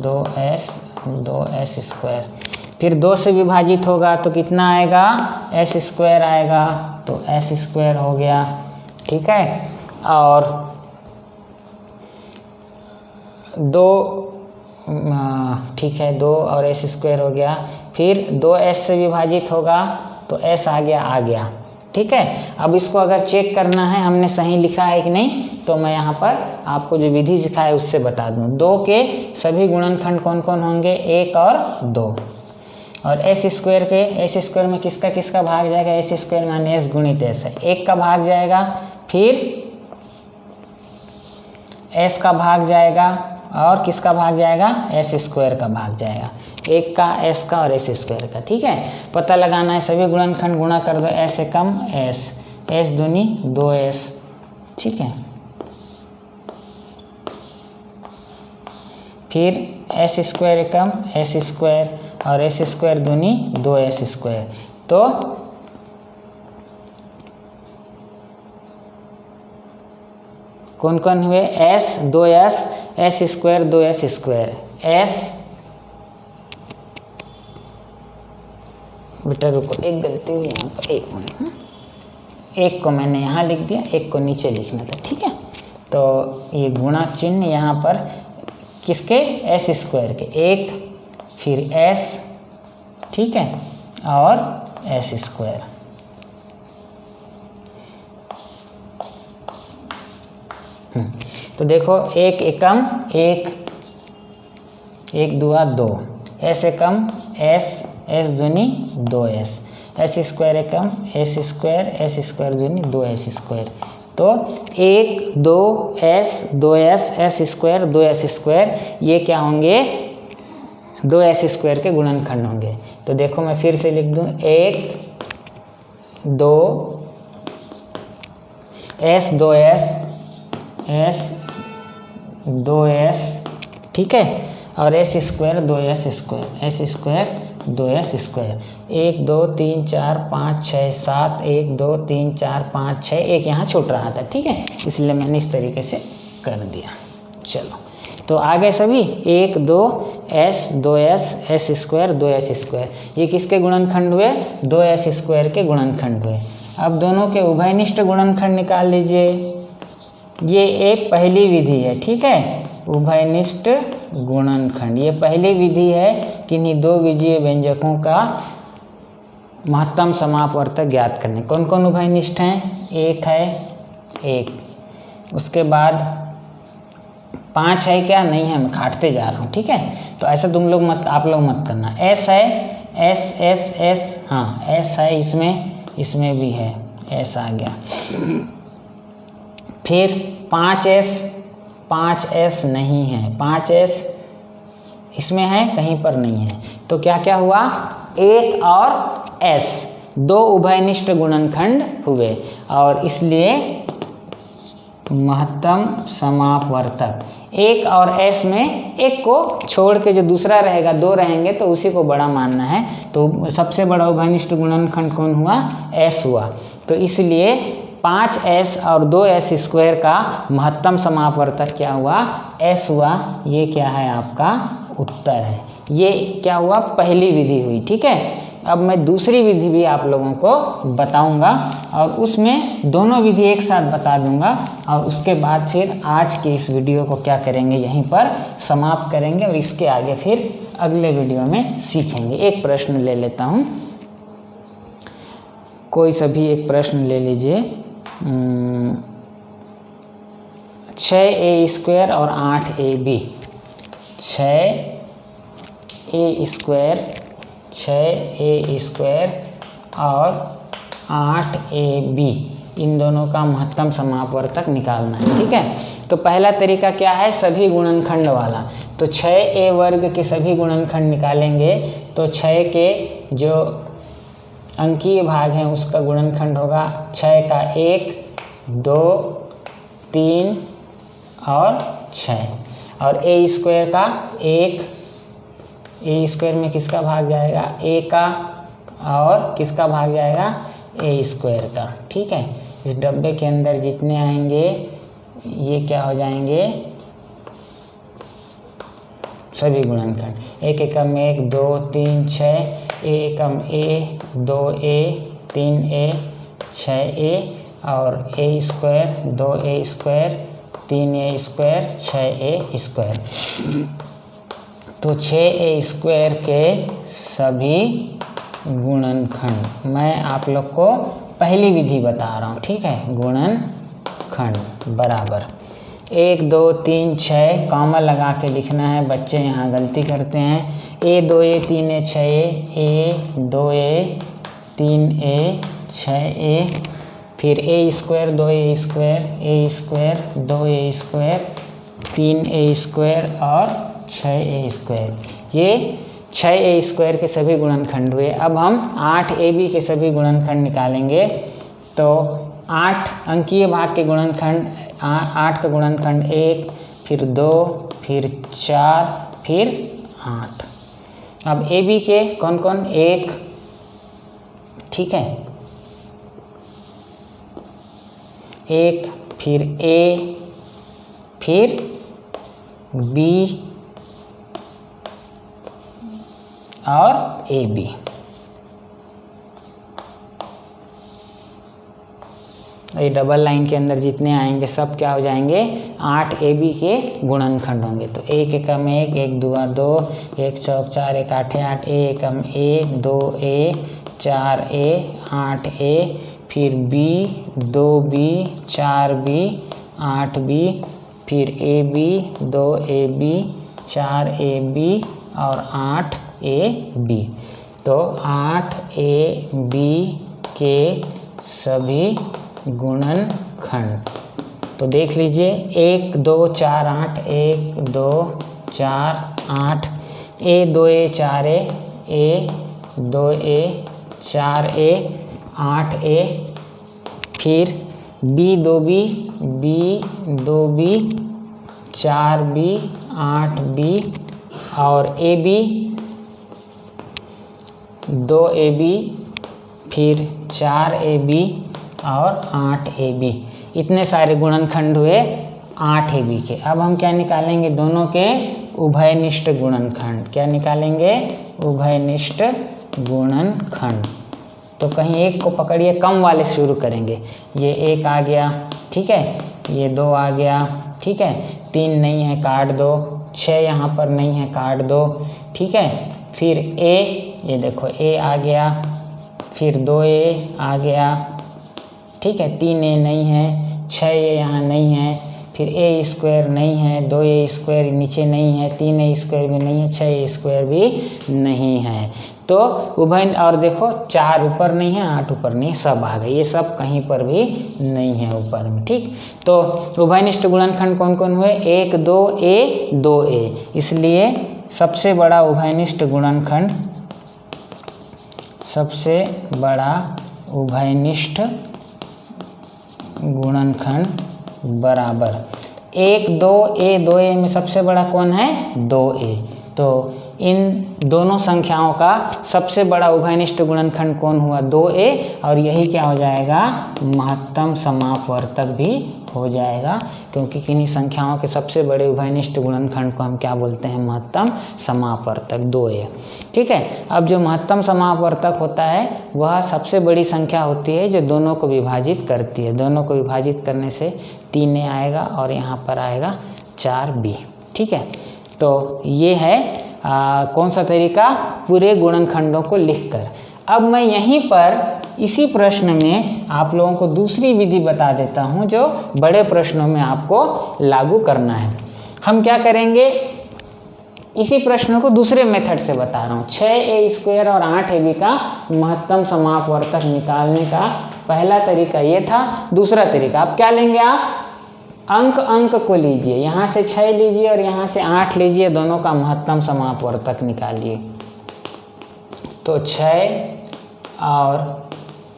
2s स्क्वायर, फिर 2 से विभाजित होगा तो कितना आएगा, s स्क्वायर आएगा, तो s स्क्वायर हो गया। ठीक है, और 2 ठीक है 2 और s स्क्वायर हो गया, फिर 2s से विभाजित होगा तो s आ गया। ठीक है, अब इसको अगर चेक करना है हमने सही लिखा है कि नहीं, तो मैं यहाँ पर आपको जो विधि सिखाया उससे बता दूँ। 2 के सभी गुणनखंड कौन कौन होंगे, 1 और 2, और s स्क्वायर के, s स्क्वायर में किसका किसका भाग जाएगा, s स्क्वायर माने s गुणित s है, 1 का भाग जाएगा, फिर s का भाग जाएगा और किसका भाग जाएगा, s स्क्वायर का भाग जाएगा, 1 का s का और s स्क्वायर का। ठीक है, पता लगाना है सभी गुणनखंड गुणा कर दो, s एकम s दूनी 2s। ठीक है, फिर s स्क्वायर एकम s स्क्वायर और s स्क्वायर दूनी 2s स्क्वायर, तो कौन कौन हुए, s 2s s square 2s square, s बेटा रुको एक गलती हुई यहाँ पर, 1 मिनट, 1 को मैंने यहाँ लिख दिया, 1 को नीचे लिखना था। ठीक है, तो ये गुणा चिन्ह यहाँ पर किसके, s स्क्वायर के, 1 फिर s, ठीक है, और s स्क्वायर। तो देखो 1 एकम 1, 1 दुआ 2, s एकम s दूनी 2s, s स्क्वायर एकम s स्क्वायर दूनी 2s स्क्वायर, तो 1 2s 2s s square 2s square, ये क्या होंगे, 2s स्क्वायर के गुणनखंड होंगे। तो देखो मैं फिर से लिख दूं, 1 2 s 2s s 2s, ठीक है, और s square 2s square, s square 2s square, 1 2 3 4 5 6 7, 1 2 3 4 5 6, एक यहाँ छूट रहा था। ठीक है, इसलिए मैंने इस तरीके से कर दिया। चलो, तो आगे सभी 1 2 s 2s s square 2s square, ये किसके गुणनखंड हुए, 2s स्क्वायर के गुणनखंड हुए। अब दोनों के उभयनिष्ठ गुणनखंड निकाल लीजिए, ये एक पहली विधि है। ठीक है, उभयनिष्ठ गुणनखंड, ये पहली विधि है किन्हीं 2 बीजीय व्यंजकों का महत्तम समापवर्तक ज्ञात करने। कौन कौन उभयनिष्ठ हैं, 1 है 1, उसके बाद 5 है क्या, नहीं है, मैं काटते जा रहा हूँ। ठीक है, तो ऐसा तुम लोग मत, आप लोग मत करना। s है s, हाँ s है, इसमें भी है, s आ गया। फिर 5s नहीं है, 5s इसमें है, कहीं पर नहीं है, तो क्या क्या हुआ, 1 और s 2 उभयनिष्ठ गुणनखंड हुए, और इसलिए महत्तम समापवर्तक 1 और s में 1 को छोड़ के जो दूसरा रहेगा, 2 रहेंगे तो उसी को बड़ा मानना है। तो सबसे बड़ा उभयनिष्ठ गुणनखंड कौन हुआ, s हुआ। तो इसलिए 5s और 2s स्क्वायर का महत्तम समापवर्तक क्या हुआ, s हुआ। ये क्या है, आपका उत्तर है। ये क्या हुआ, पहली विधि हुई। ठीक है, अब मैं दूसरी विधि भी आप लोगों को बताऊंगा, और उसमें दोनों विधि एक साथ बता दूंगा, और उसके बाद फिर आज के इस वीडियो को क्या करेंगे, यहीं पर समाप्त करेंगे, और इसके आगे फिर अगले वीडियो में सीखेंगे। एक प्रश्न ले लेता हूँ। कोई सा भी एक प्रश्न ले लीजिए। 6a² और 8ab। 6a² और 8ab इन दोनों का महत्तम समापवर्तक निकालना है। ठीक है, तो पहला तरीका क्या है, सभी गुणनखंड वाला। तो 6a² के सभी गुणनखंड निकालेंगे तो 6 के जो अंकीय भाग हैं उसका गुणनखंड होगा 6 का 1, 2, 3 और 6। और a² का 1, a² में किसका भाग जाएगा, a का, और किसका भाग जाएगा, a² का। ठीक है, इस डब्बे के अंदर जितने आएंगे ये क्या हो जाएंगे, सभी गुणनखंड। 1 एकम 1, 2, 3, 6, a Ekam a, 2a, 3a, 6a और a², 2a², 3a², 6a²। तो 6a² के सभी गुणनखंड मैं आप लोग को पहली विधि बता रहा हूँ। ठीक है, गुणनखंड बराबर 1, 2, 3, 6 कॉमा लगा के लिखना है। बच्चे यहाँ गलती करते हैं। a 2a 3a 6a, a 2a 3a 6a, फिर a² 2a², a² 2a², 3a² और 6a²। ये 6a² के सभी गुणनखंड हुए। अब हम 8ab के सभी गुणनखंड निकालेंगे। तो 8 अंकीय भाग के गुणनखंड, 8 का गुणनखंड 1, फिर 2, फिर 4, फिर 8। अब ab के कौन कौन, 1, ठीक है, 1, फिर a, फिर b और ab। ये डबल लाइन के अंदर जितने आएंगे सब क्या हो जाएंगे, 8ab के गुणनखंड होंगे। तो 1 एकम 1, 1 दूआ 2, 1 चौक 4, 1 आठे 8, a Ekam a, 2a, 4a, 8a, फिर b, 2b, 4b, 8b, फिर ab, 2ab, 4ab और 8ab। तो 8ab के सभी गुणनखंड तो देख लीजिए, 1, 2, 4, 8, 1, 2, 4, 8, a 2a 4a, a 2a 4a, 8a, फिर b 2b, b 2b, 4b, 8b और ab 2ab, फिर 4ab और 8ab। इतने सारे गुणनखंड हुए 8ab के। अब हम क्या निकालेंगे, दोनों के उभयनिष्ठ गुणनखंड। क्या निकालेंगे, उभयनिष्ठ गुणनखंड। तो कहीं एक को पकड़िए, कम वाले शुरू करेंगे। ये 1 आ गया, ठीक है, ये 2 आ गया, ठीक है, 3 नहीं है काट दो, 6 यहाँ पर नहीं है काट दो, ठीक है, फिर a, ये देखो a आ गया, फिर 2a आ गया, ठीक है, 3a नहीं है, 6a यहाँ नहीं है, फिर a² नहीं है, 2a² नीचे नहीं है, 3a² भी नहीं है, 6a² भी नहीं है। तो उभय, और देखो 4 ऊपर नहीं है, 8 ऊपर नहीं, सब आ गए, ये सब कहीं पर भी नहीं है ऊपर में। ठीक, तो उभयनिष्ठ गुणनखंड कौन कौन हुए, 1, 2a 2a। इसलिए सबसे बड़ा उभयनिष्ठ गुणनखंड, सबसे बड़ा उभयनिष्ठ गुणनखंड बराबर 1, 2a 2a में सबसे बड़ा कौन है, 2a। तो इन दोनों संख्याओं का सबसे बड़ा उभयनिष्ठ गुणनखंड कौन हुआ, 2a, और यही क्या हो जाएगा, महत्तम समापवर्तक भी हो जाएगा, क्योंकि किन्हीं संख्याओं के सबसे बड़े उभयनिष्ठ गुणनखंड को हम क्या बोलते हैं, महत्तम समापवर्तक 2a। ठीक है, अब जो महत्तम समापवर्तक होता है वह सबसे बड़ी संख्या होती है जो दोनों को विभाजित करती है। दोनों को विभाजित करने से 3a आएगा और यहाँ पर आएगा 4b। ठीक है, तो ये है कौन सा तरीका, पूरे गुणनखंडों को लिखकर। अब मैं यहीं पर इसी प्रश्न में आप लोगों को दूसरी विधि बता देता हूं जो बड़े प्रश्नों में आपको लागू करना है। हम क्या करेंगे, इसी प्रश्न को दूसरे मेथड से बता रहा हूँ। 6a² और 8ab का महत्तम समापवर्तक निकालने का पहला तरीका ये था। दूसरा तरीका आप क्या लेंगे, आप अंक को लीजिए, यहाँ से 6 लीजिए और यहाँ से 8 लीजिए, दोनों का महत्तम समापवर्तक निकालिए। तो 6 और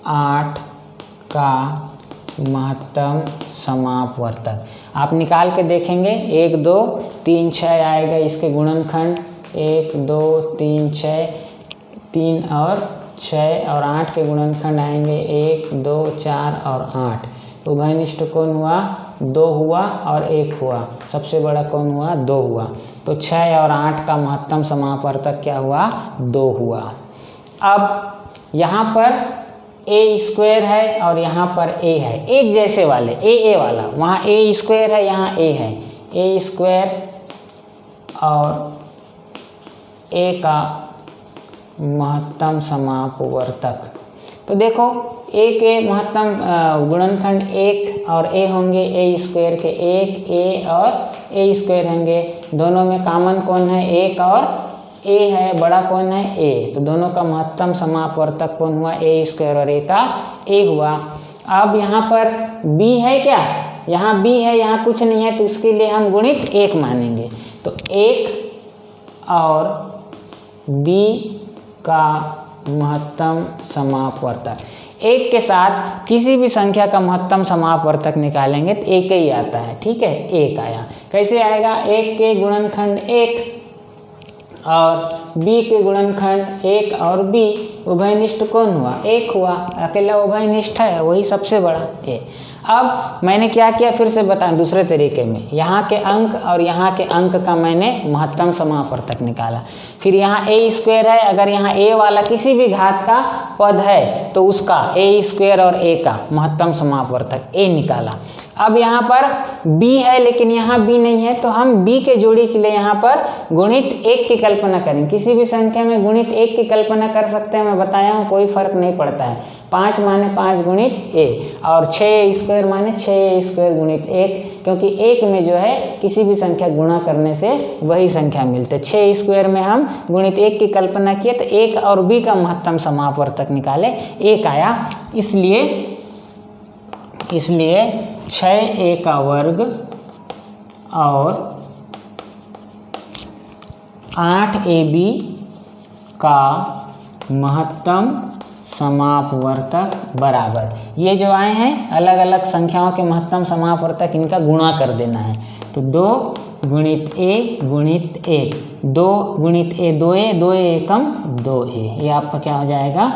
8 का महत्तम समापवर्तक आप निकाल के देखेंगे। 1 2 3 6 आएगा इसके गुणनखंड, 1 2 3 6, 3 और 6 और 8 के गुणनखंड आएंगे 1 2 4 और 8। उभयनिष्ठ कौन हुआ, 2 हुआ और 1 हुआ, सबसे बड़ा कौन हुआ, 2 हुआ। तो 6 और 8 का महत्तम समापवर्तक क्या हुआ, 2 हुआ। अब यहाँ पर a² है और यहाँ पर a है, एक जैसे वाले a वाला, वहाँ a² है, यहाँ a है, a² और a का महत्तम समापवर्तक। तो देखो a के महत्तम गुणनखंड 1 और a होंगे, a² के 1 a और a² होंगे, दोनों में कॉमन कौन है, 1 और a है, बड़ा कौन है, a। तो दोनों का महत्तम समापवर्तक कौन हुआ, a² और a का a हुआ। अब यहाँ पर b है क्या, यहाँ b है, यहाँ कुछ नहीं है, तो इसके लिए हम गुणित 1 मानेंगे। तो 1 और b का महत्तम समापवर्तक, 1 के साथ किसी भी संख्या का महत्तम समापवर्तक निकालेंगे तो 1 ही आता है, ठीक है, 1 आया। कैसे आएगा, 1 के गुणनखंड 1 और b के गुणनखंड 1 और b, उभयनिष्ठ कौन हुआ, 1 हुआ, अकेला उभयनिष्ठ है, वही सबसे बड़ा a। अब मैंने क्या किया, फिर से बताएं दूसरे तरीके में, यहाँ के अंक और यहाँ के अंक का मैंने महत्तम समापवर्तक निकाला। फिर यहाँ a² है, अगर यहाँ a वाला किसी भी घात का पद है तो उसका a² और a का महत्तम समापवर्तक a निकाला। अब यहाँ पर b है लेकिन यहाँ b नहीं है, तो हम b के जोड़ी के लिए यहाँ पर गुणित 1 की कल्पना करें। किसी भी संख्या में गुणित 1 की कल्पना कर सकते हैं, मैं बताया हूँ, कोई फर्क नहीं पड़ता है। 5 माने 5 गुणित a और 6a² माने 6a² गुणित 1, क्योंकि 1 में जो है किसी भी संख्या गुणा करने से वही संख्या मिलते। 6a² में हम गुणित 1 की कल्पना किए तो 1 और b का महत्तम समापवर्तक निकाले, 1 आया। इसलिए 6a का वर्ग और 8ab का महत्तम समापवर्तक बराबर, ये जो आए हैं अलग अलग संख्याओं के महत्तम समापवर्तक, इनका गुणा कर देना है। तो 2 गुणित a गुणित 1, 2 गुणित a 2a, 2a Ekam 2a, ये आपका क्या हो जाएगा,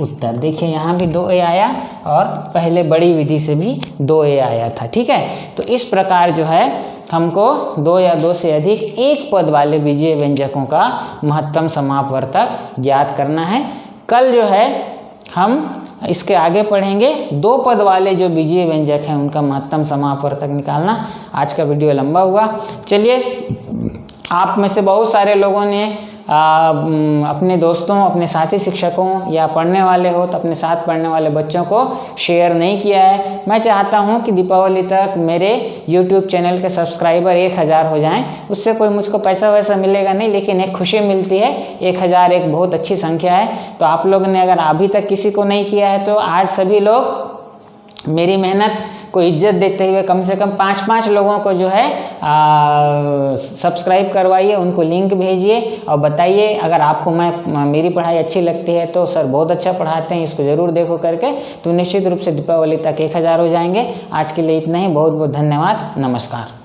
उत्तर। देखिए यहाँ भी 2a आया और पहले बड़ी विधि से भी 2a आया था, ठीक है। तो इस प्रकार जो है हमको 2 या 2 से अधिक एक पद वाले बीजीय व्यंजकों का महत्तम समापवर्तक ज्ञात करना है। कल जो है हम इसके आगे पढ़ेंगे 2 पद वाले जो बीजीय व्यंजक हैं उनका महत्तम समापवर्तक निकालना। आज का वीडियो लंबा हुआ, चलिए आप में से बहुत सारे लोगों ने अपने दोस्तों, अपने साथी शिक्षकों या पढ़ने वाले हो तो अपने साथ पढ़ने वाले बच्चों को शेयर नहीं किया है। मैं चाहता हूं कि दीपावली तक मेरे YouTube चैनल के सब्सक्राइबर 1000 हो जाएं। उससे कोई मुझको पैसा वैसा मिलेगा नहीं, लेकिन एक खुशी मिलती है। 1000 एक बहुत अच्छी संख्या है। तो आप लोगों ने अगर अभी तक किसी को नहीं किया है तो आज सभी लोग मेरी मेहनत को इज्जत देते हुए कम से कम 5-5 लोगों को जो है सब्सक्राइब करवाइए, उनको लिंक भेजिए और बताइए अगर आपको मेरी पढ़ाई अच्छी लगती है तो सर बहुत अच्छा पढ़ाते हैं, इसको ज़रूर देखो करके, तो निश्चित रूप से दीपावली तक 1000 हो जाएंगे। आज के लिए इतना ही, बहुत बहुत धन्यवाद, नमस्कार।